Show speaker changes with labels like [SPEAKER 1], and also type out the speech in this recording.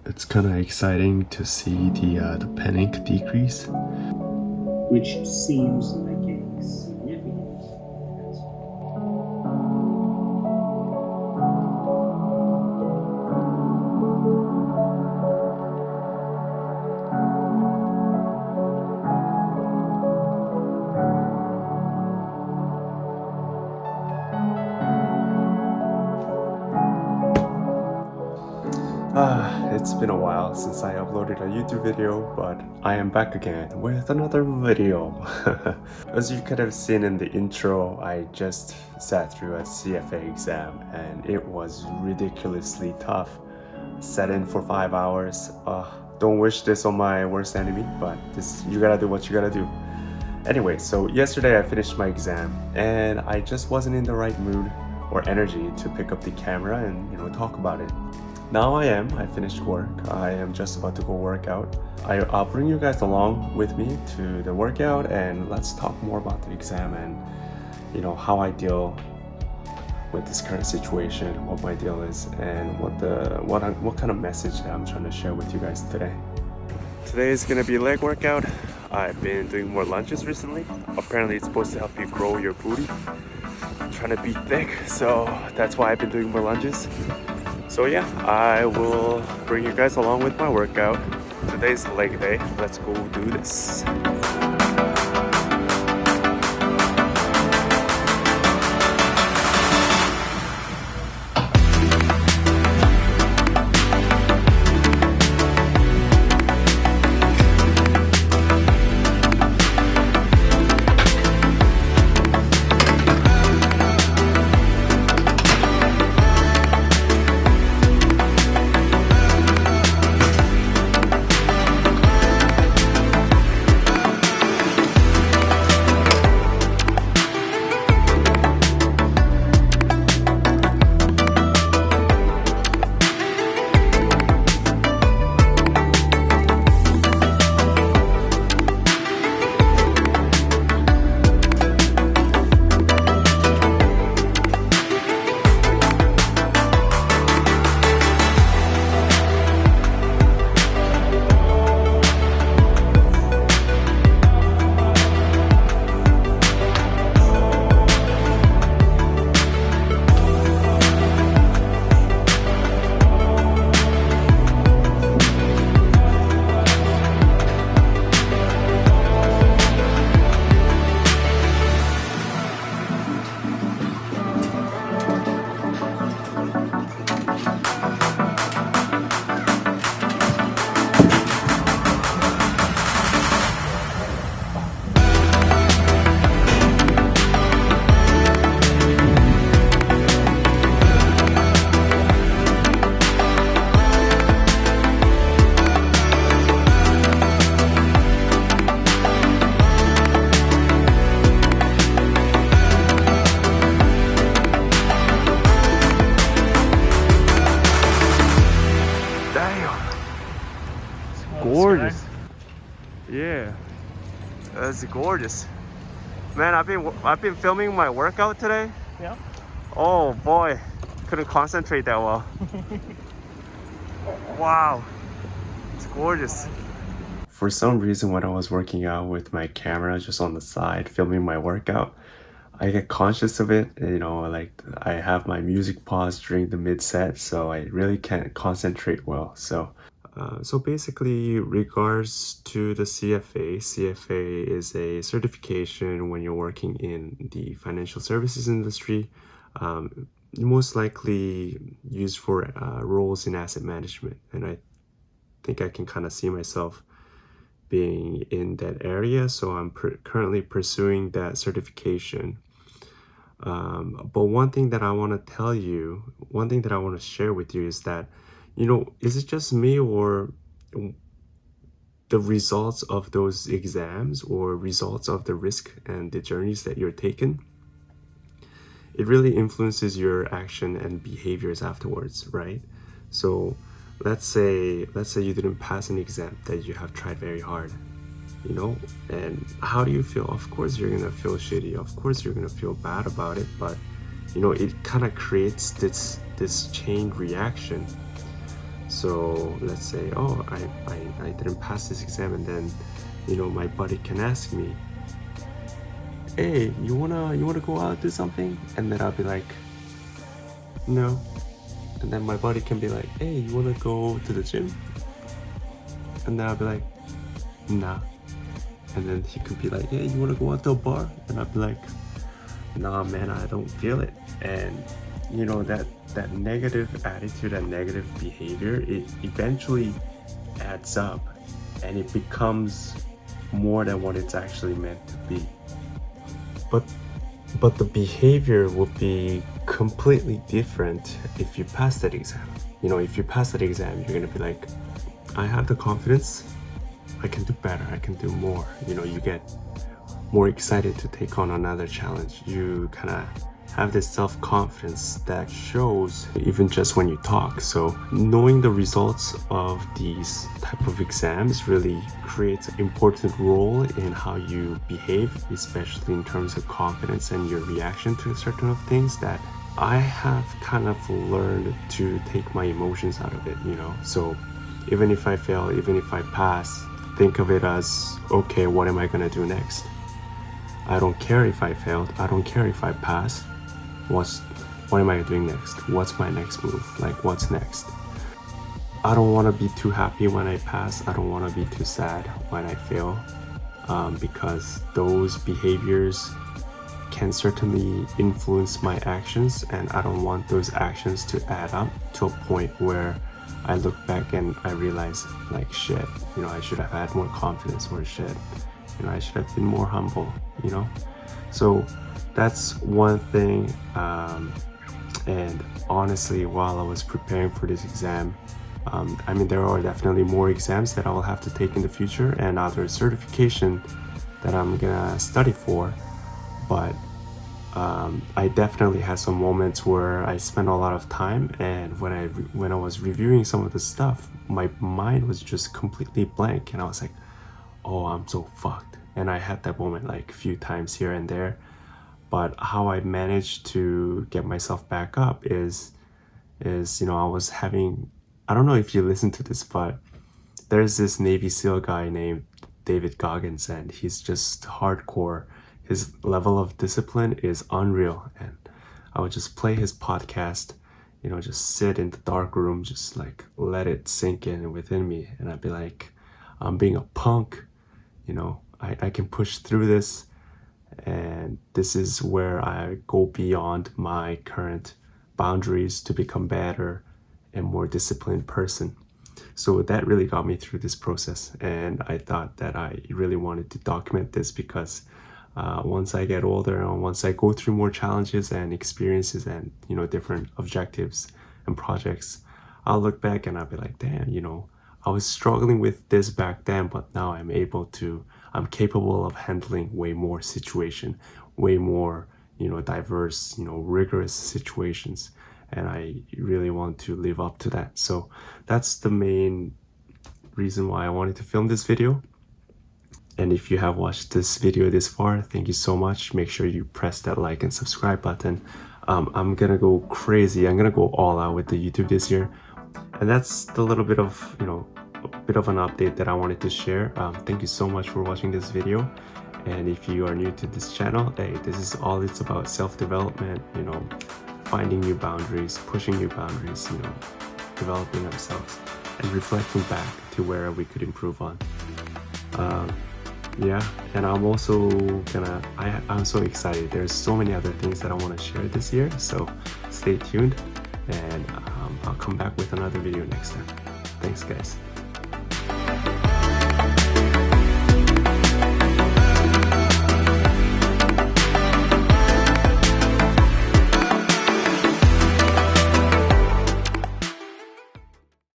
[SPEAKER 1] It's kind of exciting to see the pen ink decrease.
[SPEAKER 2] Which seems like a significant difference.
[SPEAKER 1] It's been a while since I uploaded a YouTube video, but I am back again with another video. As you could have seen in the intro, I just sat through a CFA exam and it was ridiculously tough. Sat in for 5 hours. Don't wish this on my worst enemy, but you gotta do what you gotta do. Anyway, so yesterday I finished my exam and I just wasn't in the right mood or energy to pick up the camera and talk about it. Now I finished work. I am just about to go work out. I'll bring you guys along with me to the workout and let's talk more about the exam and how I deal with this current situation, what my deal is, and what kind of message that I'm trying to share with you guys today. Today is gonna be a leg workout. I've been doing more lunges recently. Apparently it's supposed to help you grow your booty. I'm trying to be thick, so that's why I've been doing more lunges. So yeah, I will bring you guys along with my workout. Today's leg day. Let's go do this. Gorgeous. Yeah, that's gorgeous. Man, I've been filming my workout today.
[SPEAKER 2] Yeah.
[SPEAKER 1] Oh boy, couldn't concentrate that well. Wow, it's gorgeous. For some reason, when I was working out with my camera just on the side, filming my workout, I get conscious of it. Like I have my music paused during the mid-set, so I really can't concentrate well. So basically, regards to the CFA is a certification when you're working in the financial services industry, most likely used for roles in asset management. And I think I can kind of see myself being in that area, so I'm currently pursuing that certification. But one thing that I want to share with you is that is it just me, or the results of those exams or results of the risk and the journeys that you're taking, it really influences your action and behaviors afterwards, right? So let's say you didn't pass an exam that you have tried very hard, and how do you feel? Of course you're gonna feel shitty, of course you're gonna feel bad about it, but it kind of creates this chain reaction. So let's say, oh, I didn't pass this exam, and then, you know, my buddy can ask me, hey, you wanna go out do something? And then I'll be like, no. And then my buddy can be like, hey, you wanna go to the gym? And then I'll be like, nah. And then he could be like, hey, you wanna go out to a bar? And I'll be like, nah, man, I don't feel it. And you know, that negative attitude and negative behavior, it eventually adds up, and it becomes more than what it's actually meant to be. But the behavior would be completely different if you pass that exam. You know, if you pass that exam, you're gonna be like, I have the confidence, I can do better, I can do more. You know, you get more excited to take on another challenge. You kind of have this self-confidence that shows even just when you talk. So knowing the results of these type of exams really creates an important role in how you behave, especially in terms of confidence and your reaction to certain of things, that I have kind of learned to take my emotions out of it, you know. So even if I fail, even if I pass, think of it as, okay, what am I gonna do next? I don't care if I failed, I don't care if I passed. What am I doing next? What's my next move? Like, what's next? I don't want to be too happy when I pass. I don't want to be too sad when I fail, because those behaviors can certainly influence my actions, and I don't want those actions to add up to a point where I look back and I realize, like, shit, you know, I should have had more confidence, or shit, you know, I should have been more humble, you know? So that's one thing. And honestly, while I was preparing for this exam, I mean, there are definitely more exams that I will have to take in the future, and other certification that I'm gonna study for. But I definitely had some moments where I spent a lot of time, and when I was reviewing some of the stuff, my mind was just completely blank, and I was like, oh, I'm so fucked. And I had that moment like a few times here and there. But how I managed to get myself back up is, you know, I don't know if you listen to this, but there's this Navy SEAL guy named David Goggins, and he's just hardcore. His level of discipline is unreal. And I would just play his podcast, you know, just sit in the dark room, just like let it sink in within me. And I'd be like, I'm being a punk, you know, I can push through this. And this is where I go beyond my current boundaries to become better and more disciplined person. So that really got me through this process, and I thought that I really wanted to document this because once I get older, and once I go through more challenges and experiences and, you know, different objectives and projects, I'll look back and I'll be like, damn, you know, I was struggling with this back then, but now I'm capable of handling way more situation, way more, you know, diverse, you know, rigorous situations. And I really want to live up to that. So that's the main reason why I wanted to film this video. And if you have watched this video this far, thank you so much. Make sure you press that like and subscribe button. I'm gonna go crazy. I'm gonna go all out with the YouTube this year. And that's the little bit of, you know, a bit of an update that I wanted to share. Thank you so much for watching this video. And if you are new to this channel, hey, this is all it's about: self-development, you know, finding new boundaries, pushing new boundaries, you know, developing ourselves, and reflecting back to where we could improve on. Yeah, and I'm also I'm so excited. There's so many other things that I want to share this year, so stay tuned, and I'll come back with another video next time. Thanks, guys.